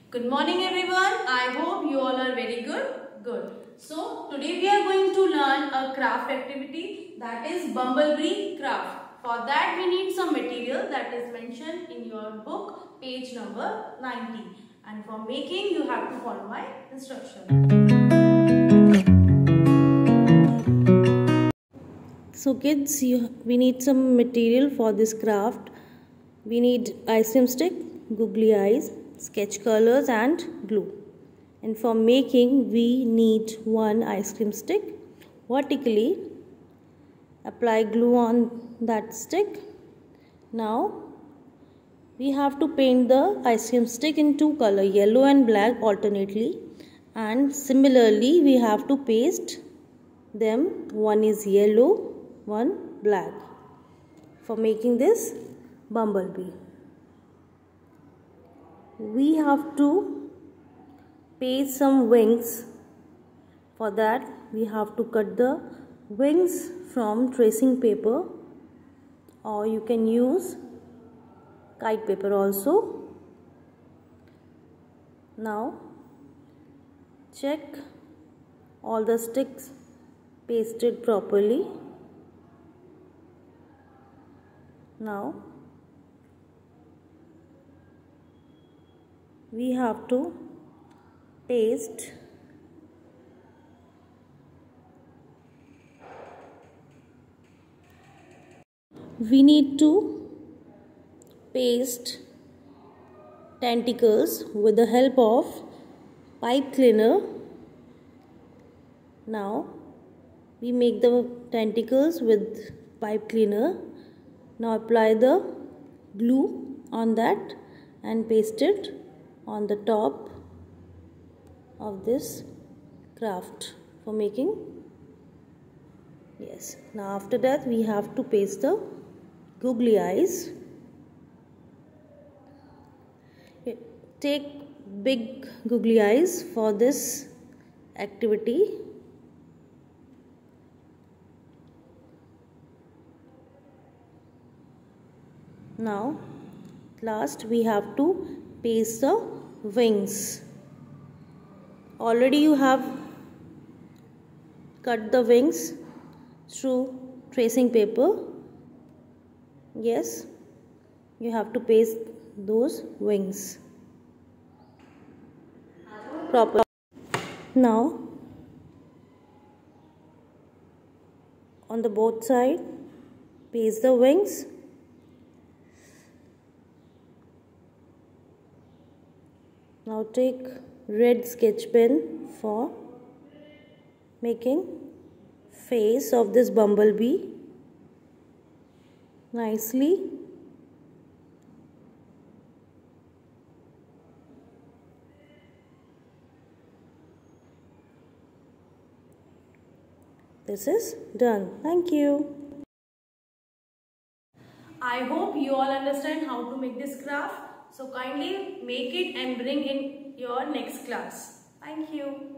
Good morning everyone. I hope you all are very good. So today we are going to learn a craft activity, that is bumblebee craft. For that we need some material that is mentioned in your book, page number 90. And for making you have to follow my instruction. So kids, we need some material for this craft. We need ice cream stick, googly eyes, sketch colors and glue. And for making we need one ice cream stick. Vertically apply glue on that stick. Now we have to paint the ice cream stick in two colors, yellow and black alternately. And similarly we have to paste them. One is yellow, one black, for making this bumblebee. We have to paste some wings. For that we have to cut the wings from tracing paper, or you can use kite paper also. Now check all the sticks pasted properly. Now we have to paste tentacles with the help of pipe cleaner. Now we make the tentacles with pipe cleaner. Now apply the glue on that and paste it on the top of this craft for making. Yes, now after that we have to paste the googly eyes. Take big googly eyes for this activity. Now last we have to paste the wings. Already you have cut the wings through tracing paper. Yes, you have to paste those wings properly. Now on the both side paste the wings. Now take red sketch pen for making face of this bumblebee nicely. This is done. Thank you. I hope you all understand how to make this craft. So kindly make it and bring in your next class. Thank you.